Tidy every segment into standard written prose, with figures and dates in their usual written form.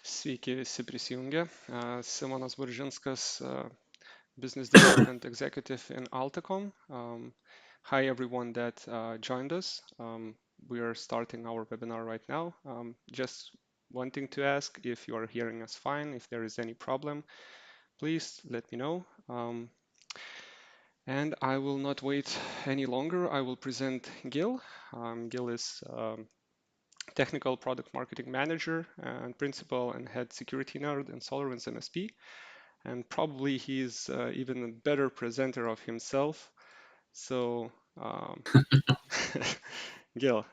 Sveiki visi prisijungę. Simonas Buržinskas, Business Development Executive in Altacom. Hi everyone that joined us. We are starting our webinar right now. Just wanting to ask if you are hearing us fine, if there is any problem, please let me know. And I will not wait any longer. I will present Gil. Gil is Technical Product Marketing Manager and Principal and Head Security Nerd in SolarWinds MSP. And probably he's even a better presenter of himself. So, Gil,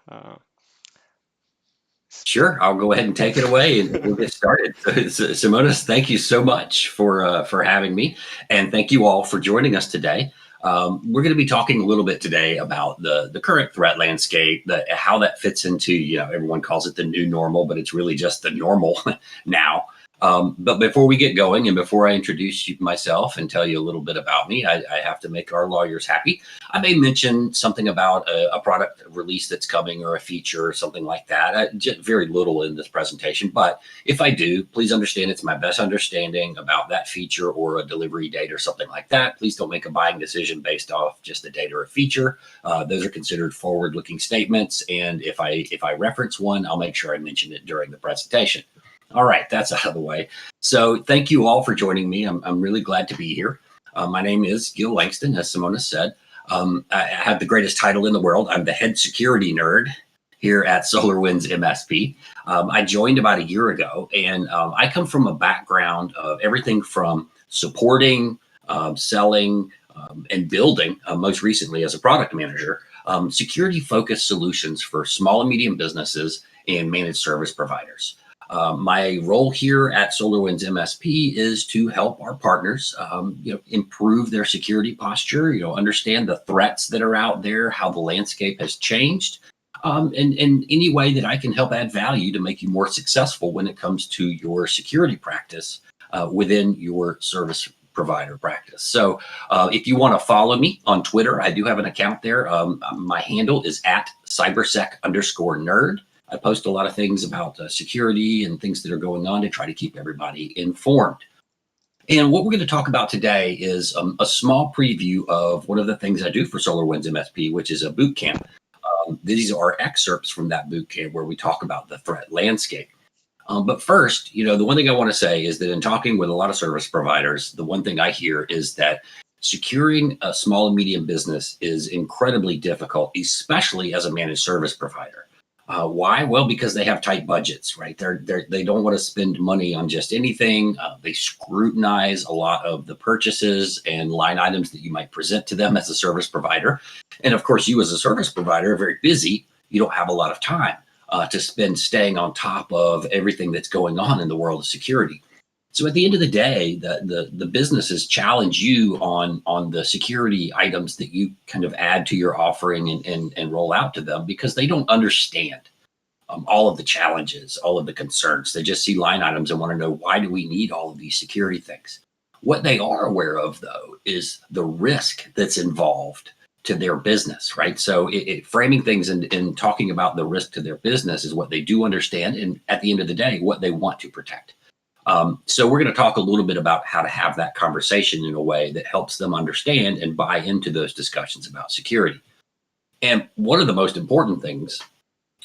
Sure, I'll go ahead and take it away, and we'll get started. So, Simonas, thank you so much for having me, and thank you all for joining us today. We're going to be talking a little bit today about the current threat landscape, how that fits into, everyone calls it the new normal, but it's really just the normal now. But before we get going, and before I introduce myself and tell you a little bit about me, I have to make our lawyers happy. I may mention something about a product release that's coming or a feature or something like that. Just very little in this presentation, but if I do, please understand it's my best understanding about that feature or a delivery date or something like that. Please don't make a buying decision based off just the date or a feature. Those are considered forward-looking statements, and if I reference one, I'll make sure I mention it during the presentation. All right, that's out of the way. So thank you all for joining me. I'm really glad to be here. My name is Gil Langston, as Simona said. I have the greatest title in the world. I'm the head security nerd here at SolarWinds MSP. I joined about a year ago, and I come from a background of everything from supporting, selling, and building, most recently as a product manager, security-focused solutions for small and medium businesses and managed service providers. My role here at SolarWinds MSP is to help our partners, improve their security posture, understand the threats that are out there, how the landscape has changed, and any way that I can help add value to make you more successful when it comes to your security practice within your service provider practice. So if you want to follow me on Twitter, I do have an account there. My handle is at cybersec_nerd. I post a lot of things about security and things that are going on to try to keep everybody informed. And what we're going to talk about today is a small preview of one of the things I do for SolarWinds MSP, which is a boot camp. These are excerpts from that boot camp where we talk about the threat landscape. But first, the one thing I want to say is that in talking with a lot of service providers, the one thing I hear is that securing a small and medium business is incredibly difficult, especially as a managed service provider. Why? Well, because they have tight budgets, right? They don't want to spend money on just anything. They scrutinize a lot of the purchases and line items that you might present to them as a service provider. And of course, you as a service provider are very busy. You don't have a lot of time to spend staying on top of everything that's going on in the world of security. So at the end of the day, the businesses challenge you on the security items that you kind of add to your offering and roll out to them because they don't understand all of the challenges, all of the concerns. They just see line items and want to know, why do we need all of these security things? What they are aware of, though, is the risk that's involved to their business, right? So framing things and talking about the risk to their business is what they do understand, and at the end of the day, what they want to protect. So we're going to talk a little bit about how to have that conversation in a way that helps them understand and buy into those discussions about security. And one of the most important things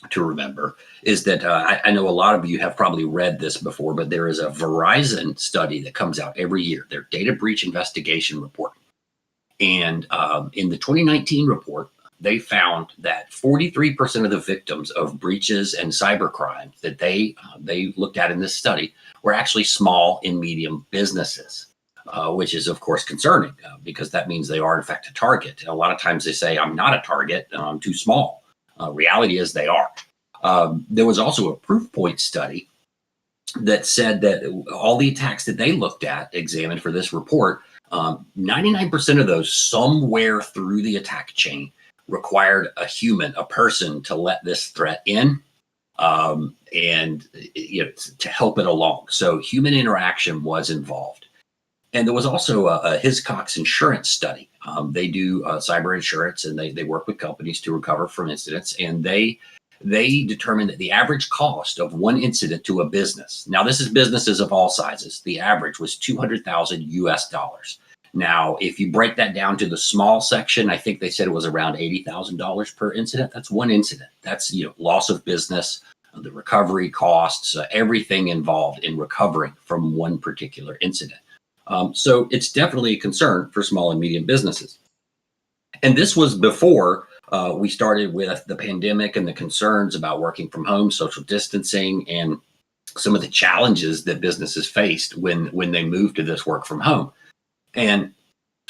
to remember is that I know a lot of you have probably read this before, but there is a Verizon study that comes out every year, their data breach investigation report. And in the 2019 report, they found that 43% of the victims of breaches and cybercrime that they looked at in this study were actually small and medium businesses, which is, of course, concerning because that means they are, in fact, a target. And a lot of times they say, I'm not a target, I'm too small. Reality is they are. There was also a proof point study that said that all the attacks that they looked at, examined for this report, 99% of those somewhere through the attack chain required a human, a person, to let this threat in and to help it along. So human interaction was involved. And there was also a Hiscox insurance study. They do cyber insurance, and they work with companies to recover from incidents. And they they determined that the average cost of one incident to a business, now this is businesses of all sizes, the average was 200,000 US dollars. Now, if you break that down to the small section, I think they said it was around $80,000 per incident. That's one incident. That's, loss of business, the recovery costs, everything involved in recovering from one particular incident. So it's definitely a concern for small and medium businesses. And this was before we started with the pandemic and the concerns about working from home, social distancing, and some of the challenges that businesses faced when they moved to this work from home. And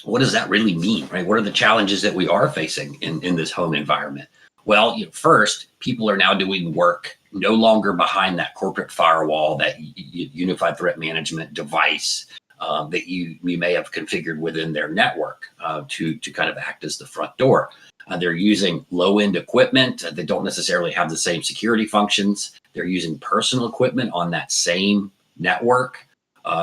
what does that really mean, right? What are the challenges that we are facing in this home environment? Well, first, people are now doing work no longer behind that corporate firewall, that unified threat management device that you may have configured within their network to kind of act as the front door. They're using low-end equipment that don't necessarily have the same security functions. They're using personal equipment on that same network,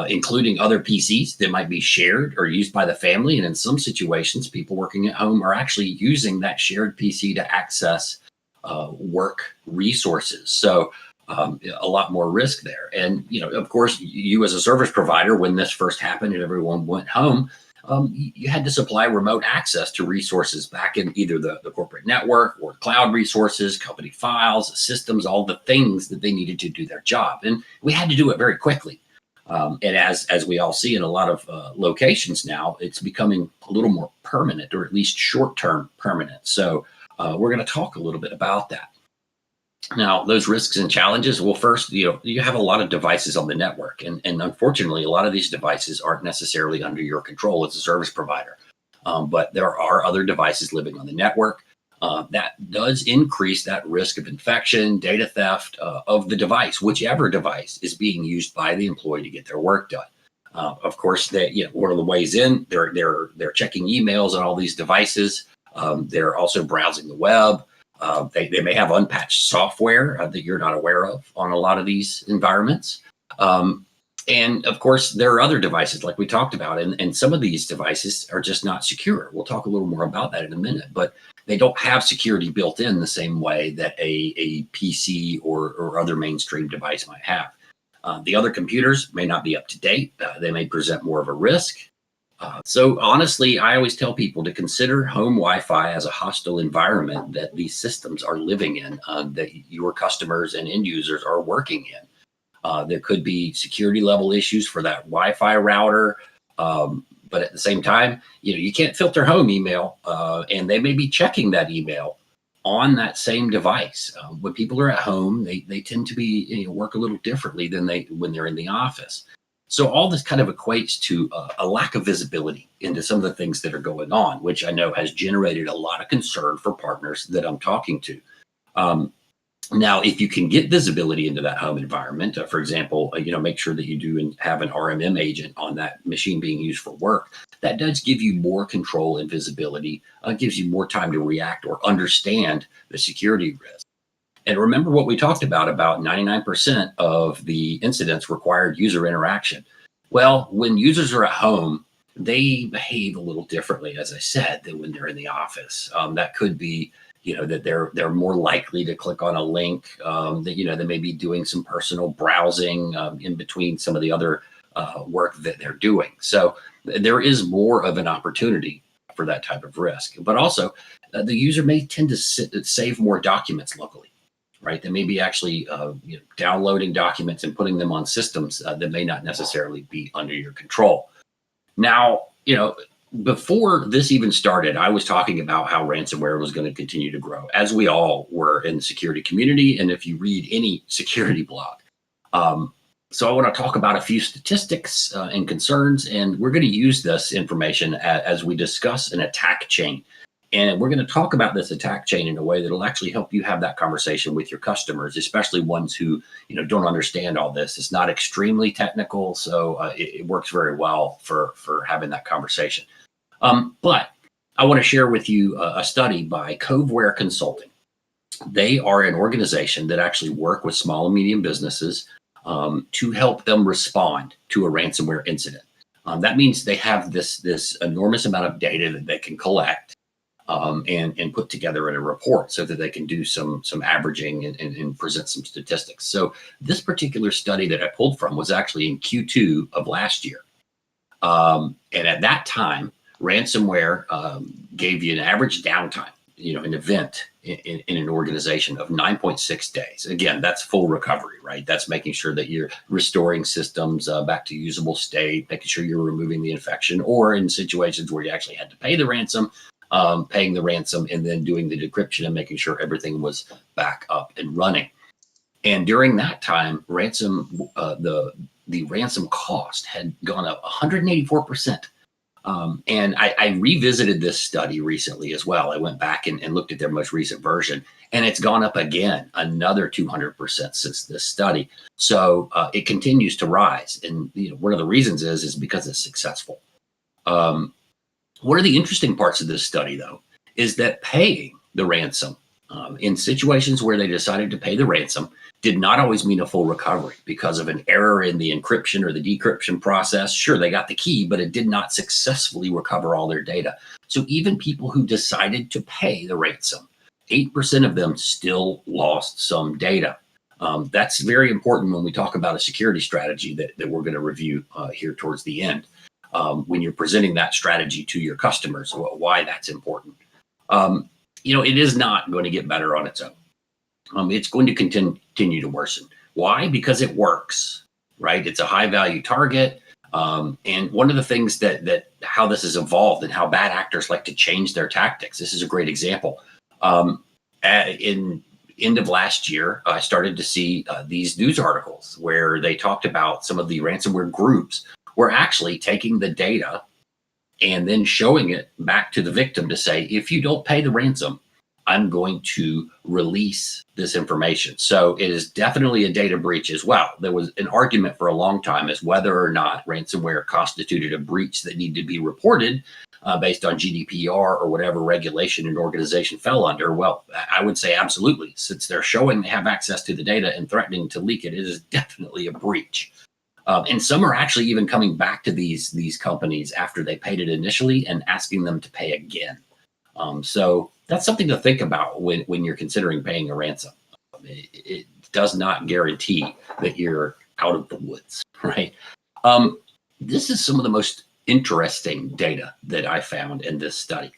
including other PCs that might be shared or used by the family. And in some situations, people working at home are actually using that shared PC to access work resources. So a lot more risk there. And, of course, you as a service provider, when this first happened and everyone went home, you had to supply remote access to resources back in either the corporate network or cloud resources, company files, systems, all the things that they needed to do their job. And we had to do it very quickly. And as we all see in a lot of locations now, it's becoming a little more permanent, or at least short-term permanent. So we're going to talk a little bit about that. Now, those risks and challenges, well, first, you have a lot of devices on the network. And unfortunately, a lot of these devices aren't necessarily under your control as a service provider. But there are other devices living on the network. That does increase that risk of infection, data theft of the device, whichever device is being used by the employee to get their work done. Of course, one of the ways in, they're checking emails on all these devices. They're also browsing the web. They may have unpatched software that you're not aware of on a lot of these environments. And of course, there are other devices like we talked about, and some of these devices are just not secure. We'll talk a little more about that in a minute, but they don't have security built in the same way that a PC or other mainstream device might have. The other computers may not be up to date. They may present more of a risk. So honestly, I always tell people to consider home Wi-Fi as a hostile environment that these systems are living in, that your customers and end users are working in. There could be security level issues for that Wi-Fi router. But at the same time, you can't filter home email, and they may be checking that email on that same device. When people are at home, they tend to be work a little differently than when they're in the office. So all this kind of equates to a lack of visibility into some of the things that are going on, which I know has generated a lot of concern for partners that I'm talking to. Now, if you can get visibility into that home environment, for example, make sure that you do have an RMM agent on that machine being used for work, that does give you more control and visibility, gives you more time to react or understand the security risk. And remember what we talked about 99% of the incidents required user interaction. Well, when users are at home, they behave a little differently, as I said, than when they're in the office. That could be that they're more likely to click on a link, that they may be doing some personal browsing in between some of the other work that they're doing. So there is more of an opportunity for that type of risk. But also, the user may tend to save more documents locally, right? They may be actually downloading documents and putting them on systems that may not necessarily be under your control. Now, before this even started, I was talking about how ransomware was going to continue to grow, as we all were in the security community. And if you read any security blog, so I want to talk about a few statistics and concerns, and we're going to use this information as we discuss an attack chain. And we're going to talk about this attack chain in a way that will actually help you have that conversation with your customers, especially ones who don't understand all this. It's not extremely technical, so it works very well for having that conversation. But I want to share with you a study by Coveware Consulting. They are an organization that actually work with small and medium businesses to help them respond to a ransomware incident. That means they have this enormous amount of data that they can collect. and put together in a report so that they can do some averaging and present some statistics. So this particular study that I pulled from was actually in Q2 of last year. And at that time, ransomware gave you an average downtime, an event in an organization of 9.6 days. Again, that's full recovery, right? That's making sure that you're restoring systems back to usable state, making sure you're removing the infection, or in situations where you actually had to pay the ransom, paying the ransom and then doing the decryption and making sure everything was back up and running. And during that time, the ransom cost had gone up 184%. And I revisited this study recently as well. I went back and looked at their most recent version, and it's gone up again, another 200% since this study. So it continues to rise. And one of the reasons is because it's successful. One of the interesting parts of this study, though, is that paying the ransom in situations where they decided to pay the ransom did not always mean a full recovery because of an error in the encryption or the decryption process. Sure, they got the key, but it did not successfully recover all their data. So even people who decided to pay the ransom, 8% of them still lost some data. That's very important when we talk about a security strategy that we're going to review here towards the end. When you're presenting that strategy to your customers, why that's important. It is not going to get better on its own. It's going to continue to worsen. Why? Because it works, right? It's a high value target. And one of the things that how this has evolved and how bad actors like to change their tactics. This is a great example. In end of last year, I started to see these news articles where they talked about some of the ransomware groups were actually taking the data and then showing it back to the victim to say, if you don't pay the ransom, I'm going to release this information. So it is definitely a data breach as well. There was an argument for a long time as whether or not ransomware constituted a breach that needed to be reported based on GDPR or whatever regulation an organization fell under. Well, I would say absolutely. Since they're showing they have access to the data and threatening to leak it, it is definitely a breach. And some are actually even coming back to these companies after they paid it initially and asking them to pay again. So that's something to think about when you're considering paying a ransom. It does not guarantee that you're out of the woods, right? This is some of the most interesting data that I found in this study.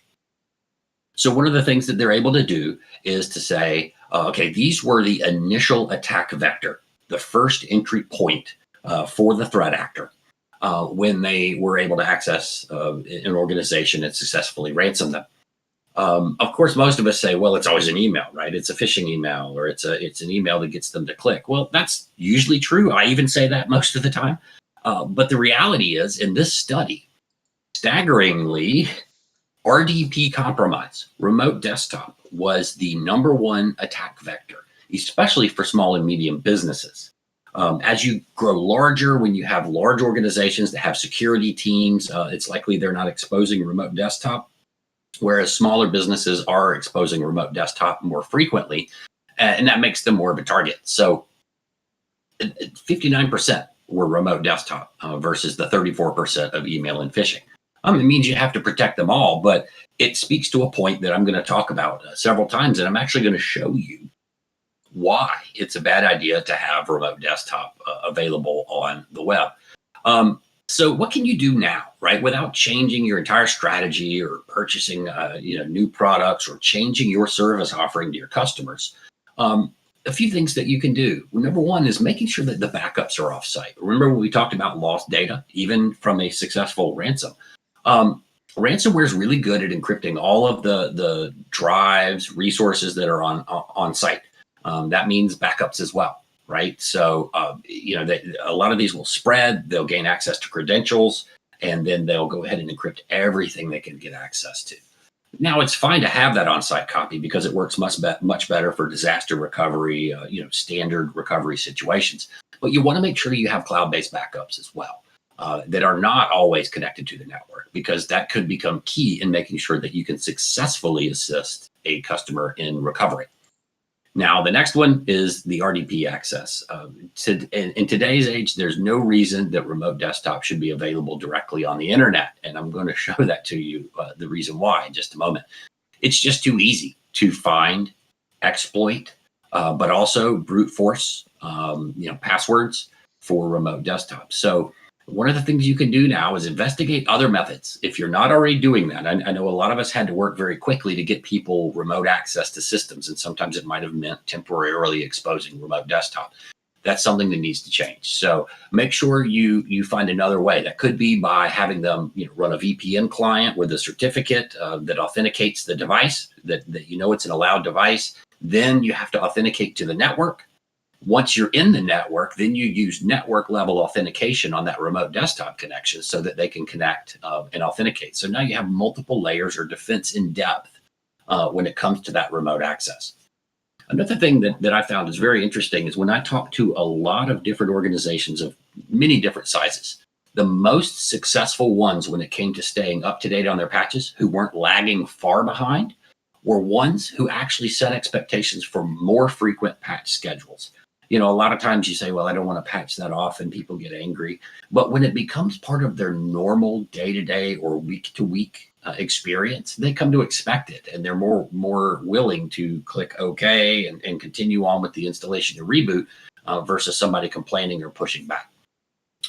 So one of the things that they're able to do is to say, okay, these were the initial attack vector, the first entry point for the threat actor when they were able to access an organization and successfully ransom them. Of course, most of us say, well, it's always an email, right? It's a phishing email, or it's an email that gets them to click. Well, that's usually true. I even say that most of the time. But the reality is, in this study, staggeringly, RDP compromise, remote desktop, was the #1 attack vector, especially for small and medium businesses. As you grow larger, when you have large organizations that have security teams, it's likely they're not exposing remote desktop, whereas smaller businesses are exposing remote desktop more frequently, and that makes them more of a target. So 59% were remote desktop versus the 34% of email and phishing. It means you have to protect them all, but it speaks to a point that I'm going to talk about several times, and I'm actually going to show you why it's a bad idea to have remote desktop available on the web. So what can you do now, right? Without changing your entire strategy or purchasing new products or changing your service offering to your customers. A few things that you can do. #1 is making sure that the backups are offsite. Remember when we talked about lost data, even from a successful ransom? Ransomware is really good at encrypting all of the drives, resources that are on site. That means backups as well, right? So, a lot of these will spread, they'll gain access to credentials, and then they'll go ahead and encrypt everything they can get access to. Now, it's fine to have that on-site copy because it works much better for disaster recovery, standard recovery situations. But you want to make sure you have cloud-based backups as well that are not always connected to the network, because that could become key in making sure that you can successfully assist a customer in recovery. Now, the next one is the RDP access. In today's age, there's no reason that remote desktop should be available directly on the internet. And I'm going to show that to you, the reason why, in just a moment. It's just too easy to find, exploit, but also brute force, passwords for remote desktops. So one of the things you can do now is investigate other methods. If you're not already doing that, I know a lot of us had to work very quickly to get people remote access to systems, and sometimes it might have meant temporarily exposing remote desktop. That's something that needs to change. So make sure you find another way. That could be by having them run a VPN client with a certificate that authenticates the device, that it's an allowed device. Then you have to authenticate to the network. Once you're in the network, then you use network level authentication on that remote desktop connection so that they can connect and authenticate. So now you have multiple layers or defense in depth when it comes to that remote access. Another thing that I found is very interesting is when I talk to a lot of different organizations of many different sizes, the most successful ones when it came to staying up to date on their patches, who weren't lagging far behind, were ones who actually set expectations for more frequent patch schedules. A lot of times you say, well, I don't want to patch that off, and people get angry. But when it becomes part of their normal day-to-day or week-to-week experience, they come to expect it, and they're more willing to click OK and continue on with the installation and reboot versus somebody complaining or pushing back.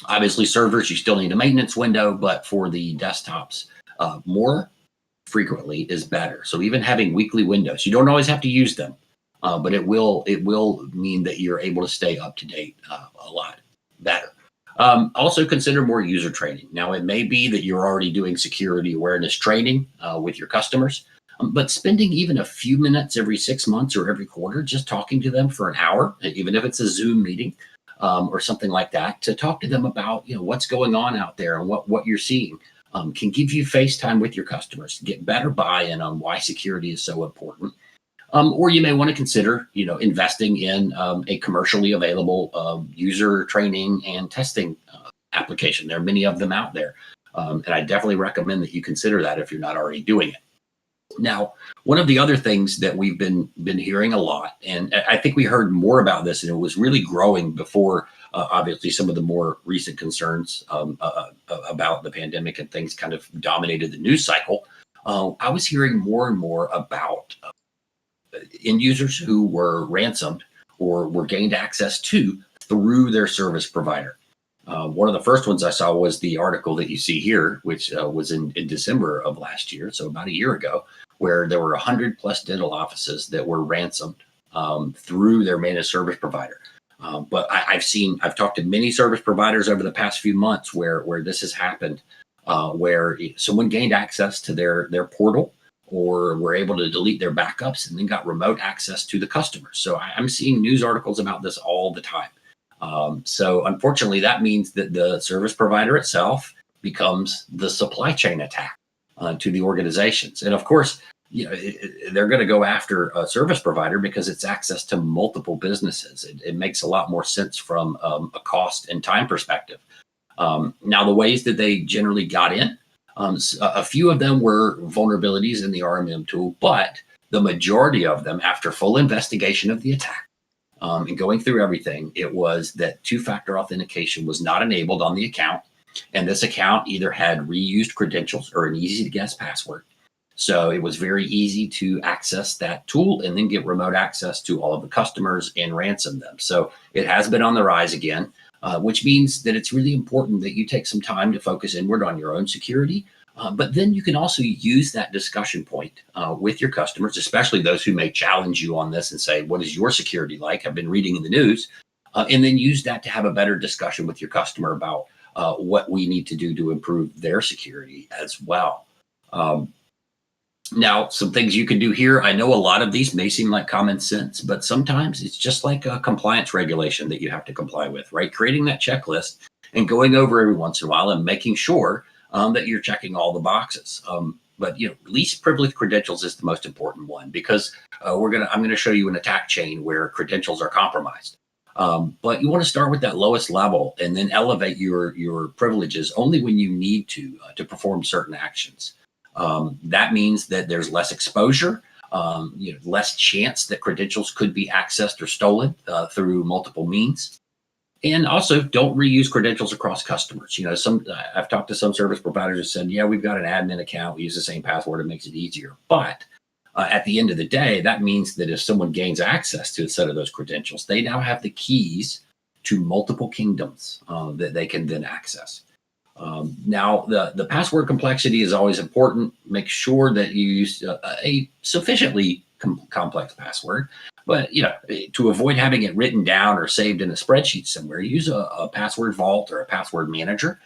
Obviously, servers, you still need a maintenance window, but for the desktops, more frequently is better. So even having weekly windows, you don't always have to use them. But it will mean that you're able to stay up to date a lot better. Also consider more user training. Now, it may be that you're already doing security awareness training with your customers, but spending even a few minutes every 6 months or every quarter, just talking to them for an hour, even if it's a Zoom meeting or something like that, to talk to them about what's going on out there and what you're seeing, can give you face time with your customers, get better buy-in on why security is so important. Or you may want to consider, investing in a commercially available user training and testing application. There are many of them out there, and I definitely recommend that you consider that if you're not already doing it. Now, one of the other things that we've been hearing a lot, and I think we heard more about this, and it was really growing before, obviously, some of the more recent concerns about the pandemic and things kind of dominated the news cycle. I was hearing more and more about end users who were ransomed or were gained access to through their service provider. One of the first ones I saw was the article that you see here, which was in December of last year, so about a year ago, where there were 100 plus dental offices that were ransomed through their managed service provider. But I've talked to many service providers over the past few months where this has happened, where someone gained access to their portal, or were able to delete their backups and then got remote access to the customers. So I'm seeing news articles about this all the time. So unfortunately, that means that the service provider itself becomes the supply chain attack to the organizations. And of course, they're going to go after a service provider because it's access to multiple businesses. It makes a lot more sense from a cost and time perspective. Now, the ways that they generally got in, a few of them were vulnerabilities in the RMM tool, but the majority of them, after full investigation of the attack and going through everything, it was that two-factor authentication was not enabled on the account, and this account either had reused credentials or an easy-to-guess password. So it was very easy to access that tool and then get remote access to all of the customers and ransom them. So it has been on the rise again. Which means that it's really important that you take some time to focus inward on your own security. But then you can also use that discussion point with your customers, especially those who may challenge you on this and say, what is your security like? I've been reading in the news. And then use that to have a better discussion with your customer about what we need to do to improve their security as well. Now, some things you can do here. I know a lot of these may seem like common sense, but sometimes it's just like a compliance regulation that you have to comply with, right? Creating that checklist and going over every once in a while and making sure that you're checking all the boxes. But least privileged credentials is the most important one, because I'm going to show you an attack chain where credentials are compromised. But you want to start with that lowest level and then elevate your privileges only when you need to perform certain actions. That means that there's less exposure, less chance that credentials could be accessed or stolen through multiple means. And also, don't reuse credentials across customers. I've talked to some service providers who said, yeah, we've got an admin account. We use the same password. It makes it easier. But At the end of the day, that means that if someone gains access to a set of those credentials, they now have the keys to multiple kingdoms that they can then access. Now, the password complexity is always important. Make sure that you use a sufficiently complex password, but to avoid having it written down or saved in a spreadsheet somewhere, use a password vault or a password manager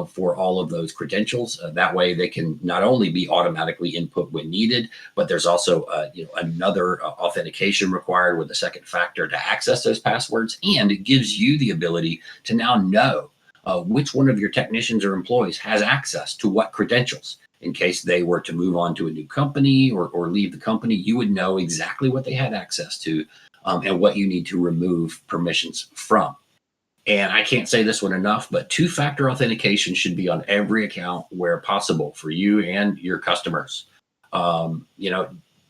for all of those credentials. That way, they can not only be automatically input when needed, but there's also another authentication required with a second factor to access those passwords, and it gives you the ability to now know which one of your technicians or employees has access to what credentials. In case they were to move on to a new company or leave the company, you would know exactly what they had access to and what you need to remove permissions from. And I can't say this one enough, but two-factor authentication should be on every account where possible for you and your customers.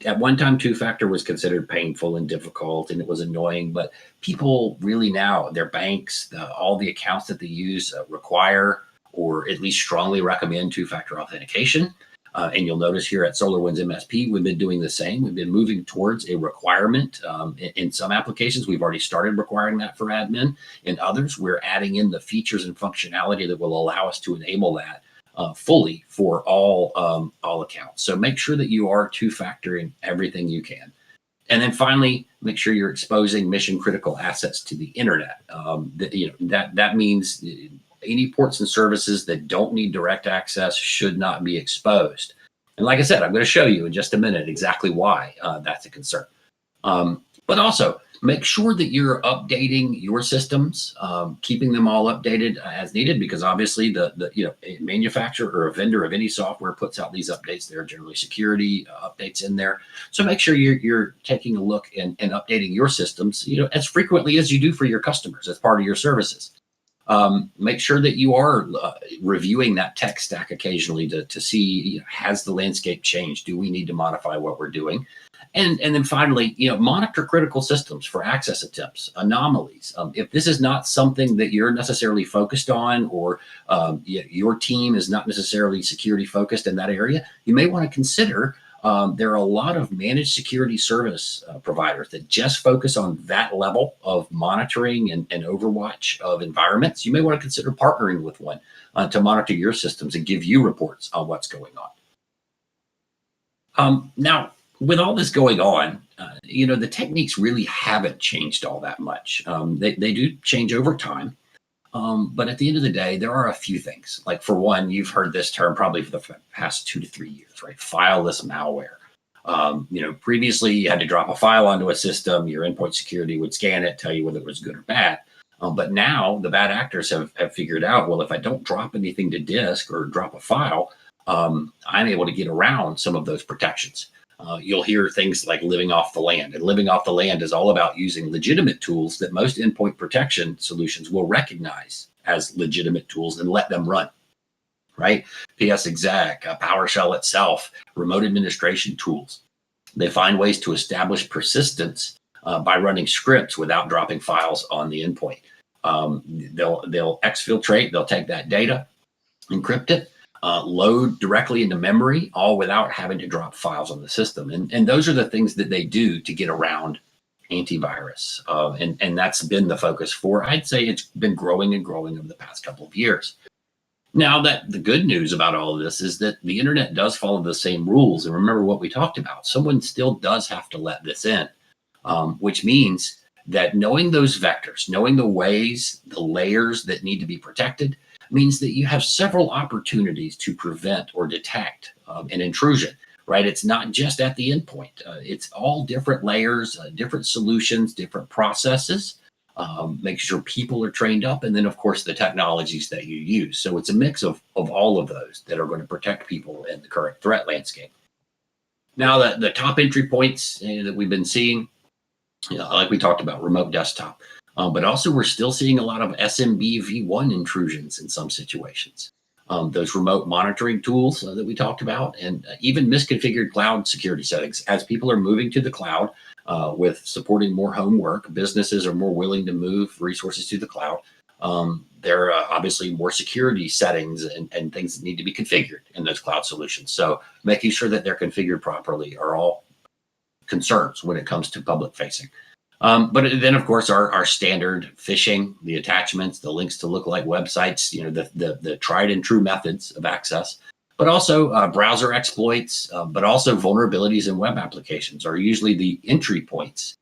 At one time, two-factor was considered painful and difficult, and it was annoying, but people really now, their banks, all the accounts that they use require or at least strongly recommend two-factor authentication. And you'll notice here at SolarWinds MSP, we've been doing the same. We've been moving towards a requirement. In some applications, we've already started requiring that for admin. In others, we're adding in the features and functionality that will allow us to enable that fully for all accounts. So make sure that you are two-factoring everything you can. And then finally, make sure you're exposing mission critical assets to the internet. That means any ports and services that don't need direct access should not be exposed. And like I said, I'm going to show you in just a minute exactly why that's a concern. But also make sure that you're updating your systems, keeping them all updated as needed, because obviously a manufacturer or a vendor of any software puts out these updates. There are generally security updates in there. So make sure you're taking a look and updating your systems, as frequently as you do for your customers as part of your services. Make sure that you are reviewing that tech stack occasionally to see, has the landscape changed? Do we need to modify what we're doing? And then finally, monitor critical systems for access attempts, anomalies. If this is not something that you're necessarily focused on, or your team is not necessarily security focused in that area, you may want to consider there are a lot of managed security service providers that just focus on that level of monitoring and overwatch of environments. You may want to consider partnering with one to monitor your systems and give you reports on what's going on. Now, with all this going on, the techniques really haven't changed all that much. They do change over time. But at the end of the day, there are a few things. Like, for one, you've heard this term probably for the past 2 to 3 years, right? Fileless malware. Previously you had to drop a file onto a system, your endpoint security would scan it, tell you whether it was good or bad. But now the bad actors have figured out, well, if I don't drop anything to disk or drop a file, I'm able to get around some of those protections. You'll hear things like living off the land, and living off the land is all about using legitimate tools that most endpoint protection solutions will recognize as legitimate tools and let them run, right? PS exec, PowerShell itself, remote administration tools. They find ways to establish persistence by running scripts without dropping files on the endpoint. They'll exfiltrate, they'll take that data, encrypt it, load directly into memory, all without having to drop files on the system. And those are the things that they do to get around antivirus. And that's been the focus for, I'd say it's been growing and growing over the past couple of years. Now, that the good news about all of this is that the internet does follow the same rules. And remember what we talked about. Someone still does have to let this in, which means that knowing those vectors, knowing the ways, the layers that need to be protected, means that you have several opportunities to prevent or detect an intrusion, right? It's not just at the endpoint. It's all different layers, different solutions, different processes, make sure people are trained up, and then, of course, the technologies that you use. So it's a mix of all of those that are going to protect people in the current threat landscape. Now, the top entry points that we've been seeing, like we talked about, remote desktop. But also, we're still seeing a lot of SMB v1 intrusions in some situations. Those remote monitoring tools that we talked about, and even misconfigured cloud security settings. As people are moving to the cloud with supporting more homework, businesses are more willing to move resources to the cloud. There are obviously more security settings and things that need to be configured in those cloud solutions. So making sure that they're configured properly are all concerns when it comes to public facing. But then, of course, our standard phishing, the attachments, the links to lookalike websites, the tried and true methods of access, but also browser exploits, but also vulnerabilities in web applications are usually the entry points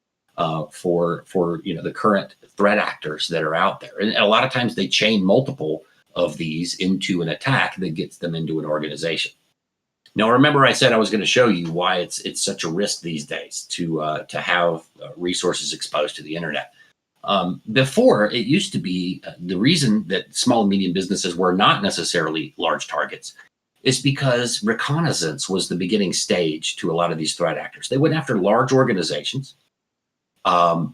for the current threat actors that are out there. And a lot of times they chain multiple of these into an attack that gets them into an organization. Now, remember I said I was going to show you why it's such a risk these days to have resources exposed to the internet. Before, it used to be the reason that small and medium businesses were not necessarily large targets is because reconnaissance was the beginning stage to a lot of these threat actors. They went after large organizations.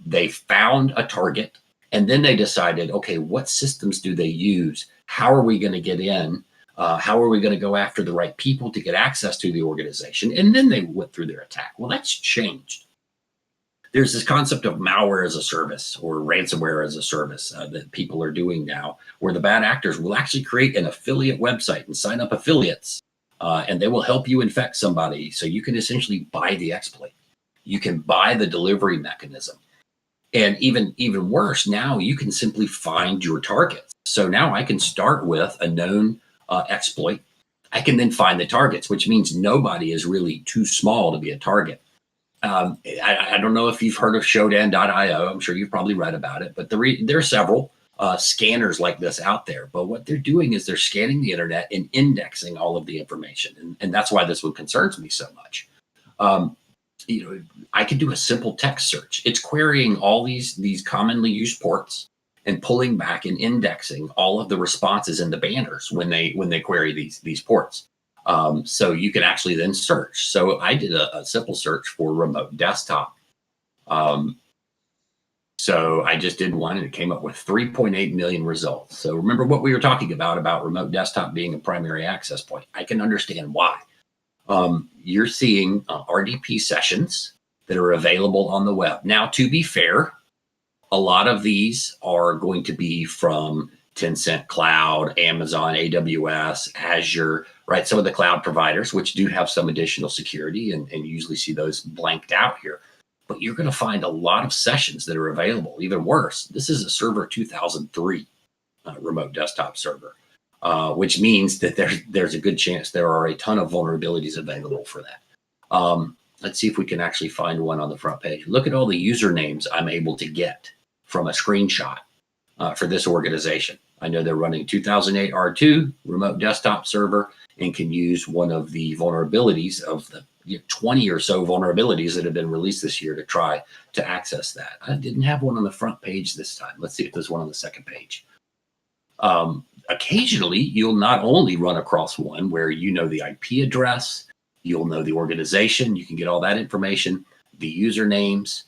They found a target, and then they decided, okay, what systems do they use? How are we going to get in? How are we going to go after the right people to get access to the organization? And then they went through their attack. Well, that's changed. There's this concept of malware as a service or ransomware as a service that people are doing now, where the bad actors will actually create an affiliate website and sign up affiliates, and they will help you infect somebody. So you can essentially buy the exploit. You can buy the delivery mechanism. And even worse, now you can simply find your targets. So now I can start with a known exploit. I can then find the targets, which means nobody is really too small to be a target. I don't know if you've heard of Shodan.io. I'm sure you've probably read about it, but there are several scanners like this out there. But what they're doing is they're scanning the internet and indexing all of the information. And that's why this one concerns me so much. I could do a simple text search. It's querying all these commonly used ports and pulling back and indexing all of the responses in the banners when they query these ports. So you can actually then search. So I did a simple search for remote desktop. So I just did one and it came up with 3.8 million results. So remember what we were talking about remote desktop being a primary access point. I can understand why. You're seeing RDP sessions that are available on the web. Now, to be fair, a lot of these are going to be from Tencent Cloud, Amazon, AWS, Azure, right? Some of the cloud providers, which do have some additional security and usually see those blanked out here. But you're going to find a lot of sessions that are available. Even worse, this is a server 2003 remote desktop server, which means that there's a good chance there are a ton of vulnerabilities available for that. Let's see if we can actually find one on the front page. Look at all the usernames I'm able to get from a screenshot for this organization. I know they're running 2008 R2 remote desktop server and can use one of the vulnerabilities of the 20 or so vulnerabilities that have been released this year to try to access that. I didn't have one on the front page this time. Let's see if there's one on the second page. Occasionally, you'll not only run across one where you know the IP address, you'll know the organization, you can get all that information, the usernames.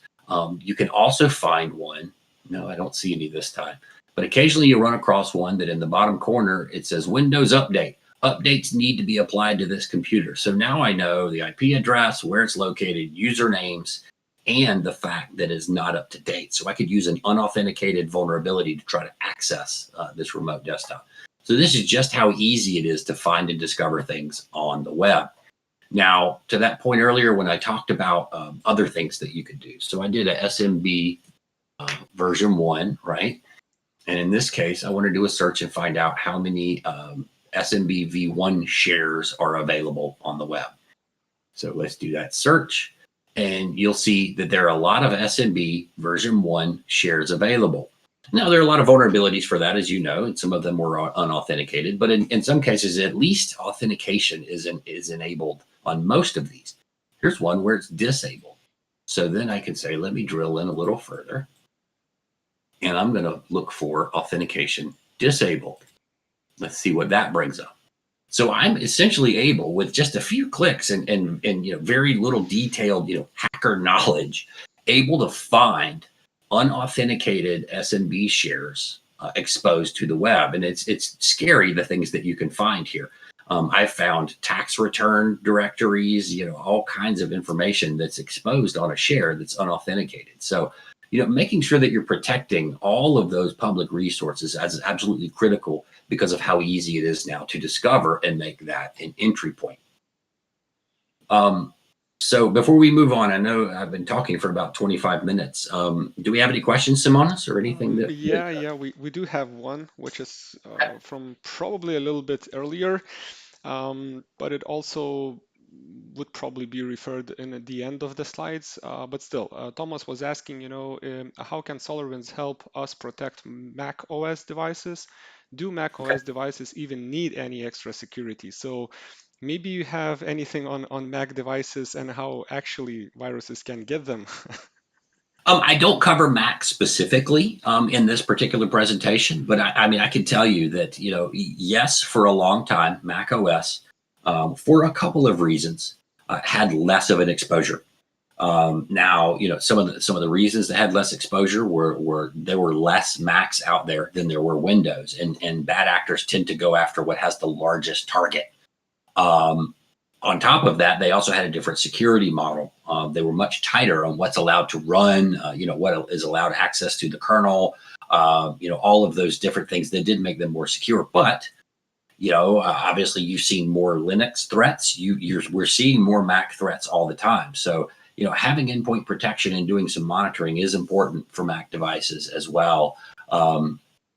You can also find one. No, I don't see any this time. But occasionally you run across one that in the bottom corner, it says Windows Update. Updates need to be applied to this computer. So now I know the IP address, where it's located, usernames, and the fact that it's not up to date. So I could use an unauthenticated vulnerability to try to access this remote desktop. So this is just how easy it is to find and discover things on the web. Now, to that point earlier, when I talked about other things that you could do. So I did a SMB version 1, right? And in this case, I want to do a search and find out how many SMB v1 shares are available on the web. So let's do that search. And you'll see that there are a lot of SMB version 1 shares available. Now, there are a lot of vulnerabilities for that, as you know, and some of them were unauthenticated. But in some cases, at least authentication is enabled on most of these. Here's one where it's disabled. So then I can say, let me drill in a little further. And I'm going to look for authentication disabled. Let's see what that brings up. So I'm essentially able, with just a few clicks and very little detailed hacker knowledge, able to find unauthenticated SMB shares exposed to the web. And it's scary, the things that you can find here. I found tax return directories, all kinds of information that's exposed on a share that's unauthenticated. So making sure that you're protecting all of those public resources is absolutely critical because of how easy it is now to discover and make that an entry point. So before we move on, I know I've been talking for about 25 minutes. Do we have any questions, Simonas, or anything Yeah, we do have one, which is from probably a little bit earlier, but it also would probably be referred in at the end of the slides. But still, Thomas was asking, how can SolarWinds help us protect Mac OS devices? Do Mac Okay. OS devices even need any extra security? So maybe you have anything on Mac devices and how actually viruses can get them. I don't cover Mac specifically in this particular presentation, but I mean, I can tell you that, yes, for a long time, Mac OS, for a couple of reasons, had less of an exposure. Now, some of the reasons that had less exposure were there were less Macs out there than there were Windows, and bad actors tend to go after what has the largest target. Um, on top of that, they also had a different security model. They were much tighter on what's allowed to run, what is allowed access to the kernel, all of those different things that did make them more secure. But obviously, you've seen more Linux threats. We're seeing more Mac threats all the time. So having endpoint protection and doing some monitoring is important for Mac devices as well.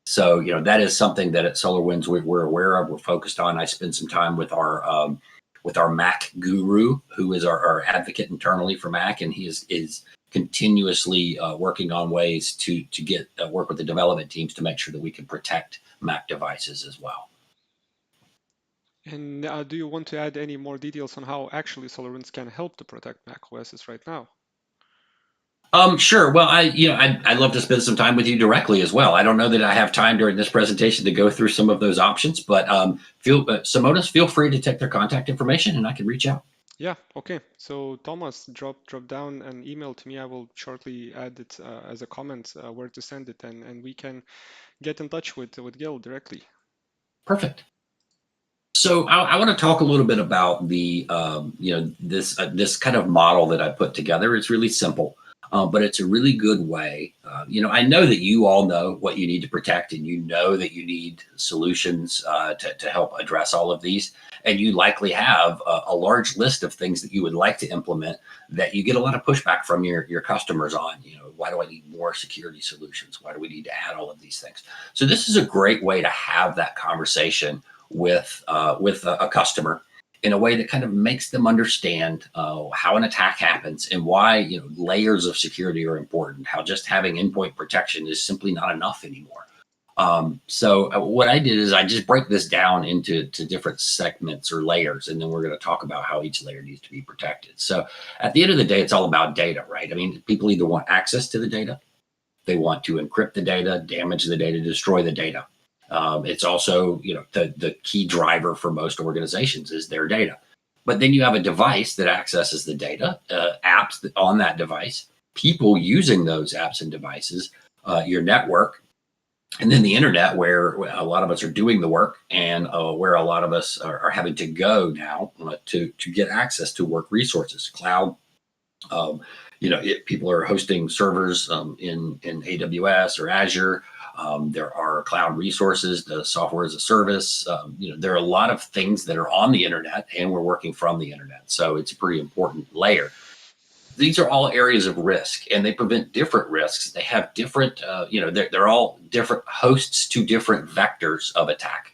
So that is something that at SolarWinds we're aware of. We're focused on. I spend some time with our Mac guru, who is our advocate internally for Mac, and he is continuously working on ways to get work with the development teams to make sure that we can protect Mac devices as well. And do you want to add any more details on how actually SolarWinds can help to protect Mac OSs right now? Sure. Well, I'd love to spend some time with you directly as well. I don't know that I have time during this presentation to go through some of those options, but Simonas, feel free to take their contact information and I can reach out. Yeah, okay. So Thomas, drop down an email to me. I will shortly add it as a comment where to send it, and we can get in touch with Gil directly. Perfect. So I want to talk a little bit about the this kind of model that I put together. It's really simple, but it's a really good way. I know that you all know what you need to protect, and you know that you need solutions to help address all of these. And you likely have a large list of things that you would like to implement that you get a lot of pushback from your customers on. Why do I need more security solutions? Why do we need to add all of these things? So this is a great way to have that conversation with a customer in a way that kind of makes them understand how an attack happens and why layers of security are important. How just having endpoint protection is simply not enough anymore. So what I did is I just break this down into different segments or layers, and then we're going to talk about how each layer needs to be protected. So at the end of the day, it's all about data, right? I mean, people either want access to the data, they want to encrypt the data, damage the data, destroy the data. It's also, the key driver for most organizations is their data. But then you have a device that accesses the data, apps on that device, people using those apps and devices, your network, and then the internet, where a lot of us are doing the work, and where a lot of us are having to go now to get access to work resources, cloud. People are hosting servers in AWS or Azure. There are cloud resources, the software as a service. There are a lot of things that are on the internet, and we're working from the internet. So it's a pretty important layer. These are all areas of risk, and they prevent different risks. They have different, they're all different hosts to different vectors of attack,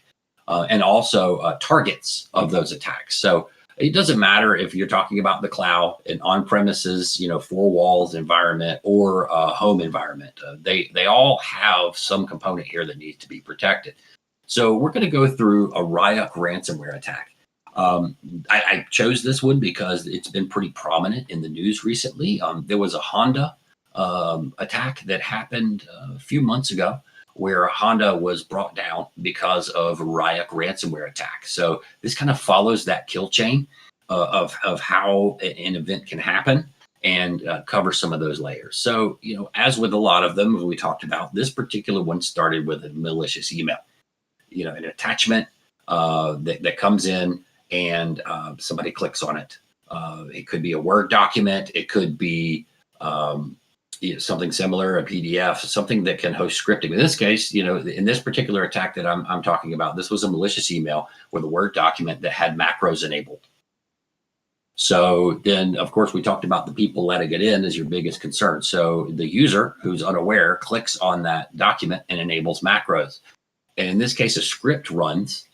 and also targets of those attacks. So it doesn't matter if you're talking about the cloud, an on-premises, four walls environment, or a home environment. They all have some component here that needs to be protected. So we're going to go through a Ryuk ransomware attack. I chose this one because it's been pretty prominent in the news recently. There was a Honda attack that happened a few months ago, where Honda was brought down because of a Ryuk ransomware attack. So this kind of follows that kill chain of how an event can happen, and cover some of those layers. So, as with a lot of them, as we talked about, this particular one started with a malicious email, an attachment that comes in, and somebody clicks on it. It could be a Word document. It could be something similar, a PDF, something that can host scripting. In this case, in this particular attack that I'm talking about, this was a malicious email with a Word document that had macros enabled. So then, of course, we talked about the people letting it in as your biggest concern. So the user who's unaware clicks on that document and enables macros. And in this case, a script runs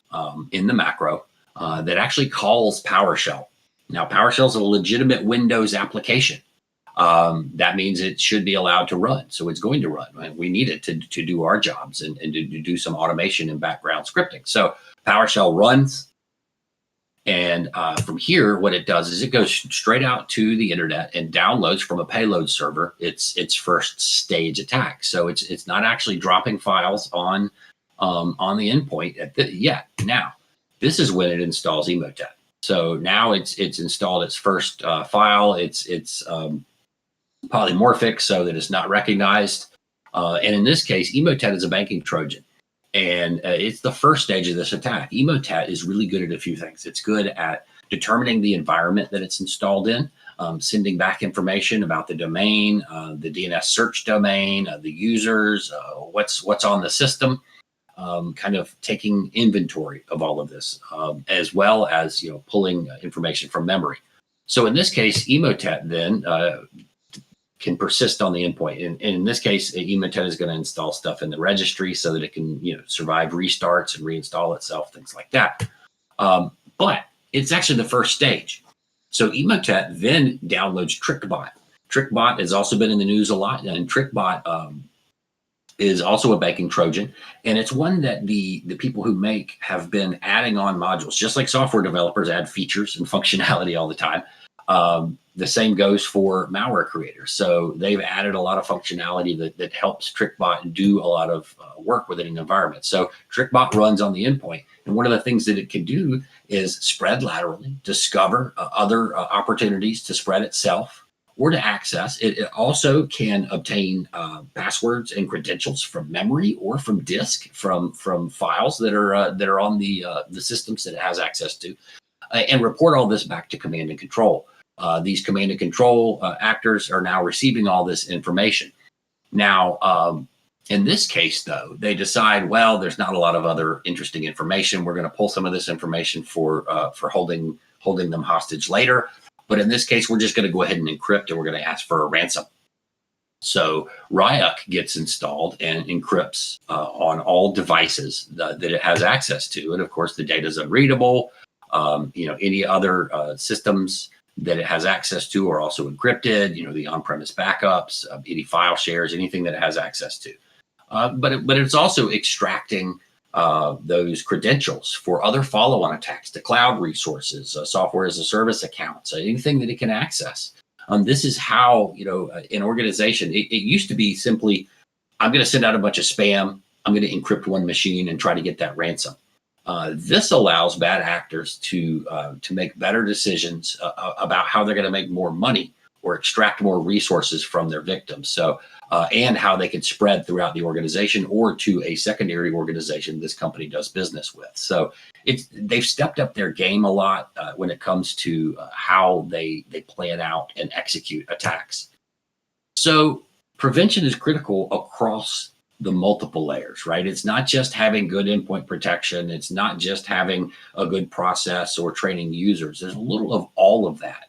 in the macro that actually calls PowerShell. Now, PowerShell is a legitimate Windows application. That means it should be allowed to run. So it's going to run. Right? We need it to do our jobs and to do some automation and background scripting. So PowerShell runs. And from here, what it does is it goes straight out to the internet and downloads from a payload server its first stage attack. So it's not actually dropping files on the endpoint yet. Now, this is when it installs Emotet. So now it's installed its first file. It's polymorphic so that it's not recognized. And in this case, Emotet is a banking Trojan. And it's the first stage of this attack. Emotet is really good at a few things. It's good at determining the environment that it's installed in, sending back information about the domain, the DNS search domain, the users, what's on the system, kind of taking inventory of all of this, as well as pulling information from memory. So in this case, Emotet then can persist on the endpoint. And in this case, Emotet is going to install stuff in the registry so that it can survive restarts and reinstall itself, things like that. But it's actually the first stage. So Emotet then downloads TrickBot. TrickBot has also been in the news a lot, and TrickBot is also a banking Trojan, and it's one that the people who make have been adding on modules, just like software developers add features and functionality all the time. The same goes for malware creators. So they've added a lot of functionality that helps TrickBot do a lot of work within an environment. So TrickBot runs on the endpoint. And one of the things that it can do is spread laterally, discover other opportunities to spread itself or to access. It also can obtain passwords and credentials from memory or from disk, from files that are on the systems that it has access to, and report all this back to command and control. These command and control actors are now receiving all this information. Now, in this case, though, they decide, well, there's not a lot of other interesting information. We're going to pull some of this information for holding them hostage later. But in this case, we're just going to go ahead and encrypt, and we're going to ask for a ransom. So Ryuk gets installed and encrypts on all devices that it has access to. And of course, the data is unreadable. Any other systems that it has access to are also encrypted, the on-premise backups, any file shares, anything that it has access to. But it's also extracting those credentials for other follow-on attacks to cloud resources, software as a service accounts, anything that it can access. This is how, an organization, it used to be simply, I'm going to send out a bunch of spam, I'm going to encrypt one machine and try to get that ransom. This allows bad actors to make better decisions about how they're going to make more money or extract more resources from their victims. So, and how they can spread throughout the organization or to a secondary organization this company does business with. So they've stepped up their game a lot when it comes to how they plan out and execute attacks. So prevention is critical across the multiple layers, right? It's not just having good endpoint protection. It's not just having a good process or training users. There's a little of all of that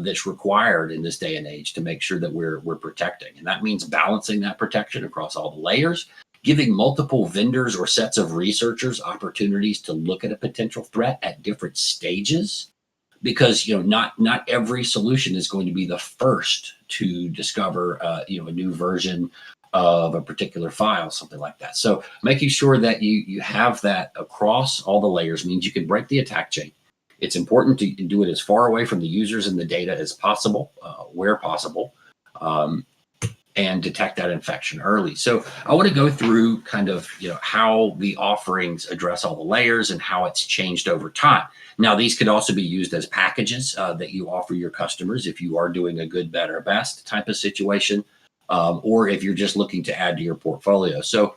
that's required in this day and age to make sure that we're protecting. And that means balancing that protection across all the layers, giving multiple vendors or sets of researchers opportunities to look at a potential threat at different stages, because not every solution is going to be the first to discover a new version of a particular file, something like that. So making sure that you have that across all the layers means you can break the attack chain. It's important to do it as far away from the users and the data as possible, where possible, and detect that infection early. So I want to go through kind of how the offerings address all the layers and how it's changed over time. Now, these could also be used as packages that you offer your customers if you are doing a good, better, best type of situation. Or if you're just looking to add to your portfolio. So,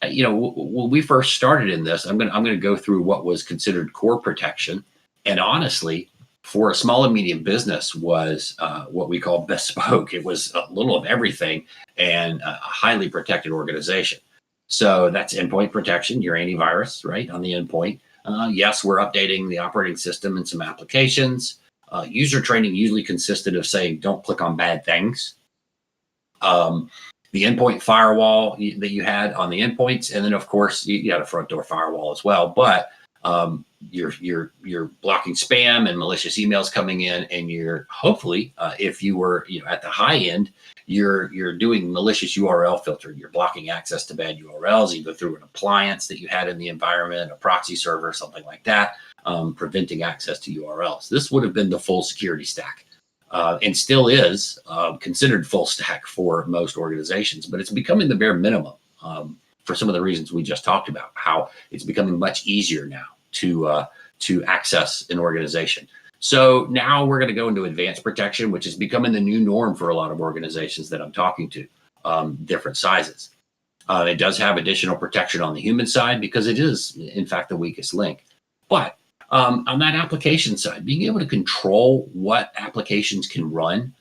when we first started in this, I'm going to go through what was considered core protection, and honestly, for a small and medium business, was what we call bespoke. It was a little of everything and a highly protected organization. So that's endpoint protection, your antivirus, right, on the endpoint. Yes, we're updating the operating system and some applications. User training usually consisted of saying, don't click on bad things. The endpoint firewall that you had on the endpoints, and then of course you had a front door firewall as well. But you're blocking spam and malicious emails coming in, and you're hopefully, if you were at the high end, you're doing malicious URL filtering. You're blocking access to bad URLs either through an appliance that you had in the environment, a proxy server, something like that, preventing access to URLs. This would have been the full security stack. And still is considered full stack for most organizations, but it's becoming the bare minimum for some of the reasons we just talked about, how it's becoming much easier now to access an organization. So now we're going to go into advanced protection, which is becoming the new norm for a lot of organizations that I'm talking to, different sizes. It does have additional protection on the human side because it is, in fact, the weakest link. But on that application side, being able to control what applications can run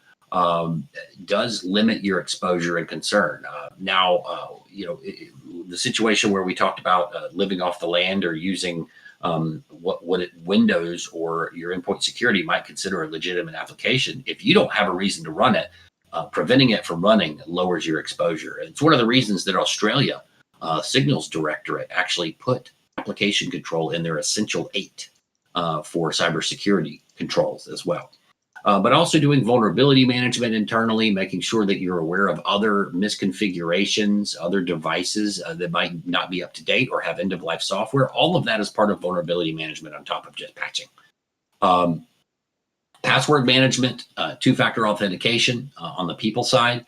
does limit your exposure and concern. The situation where we talked about living off the land or using Windows or your endpoint security might consider a legitimate application. If you don't have a reason to run it, preventing it from running lowers your exposure. And it's one of the reasons that Australia Signals Directorate actually put application control in their Essential 8 for cybersecurity controls as well. But also doing vulnerability management internally, making sure that you're aware of other misconfigurations, other devices that might not be up to date or have end-of-life software. All of that is part of vulnerability management on top of just patching. Password management, two-factor authentication on the people side,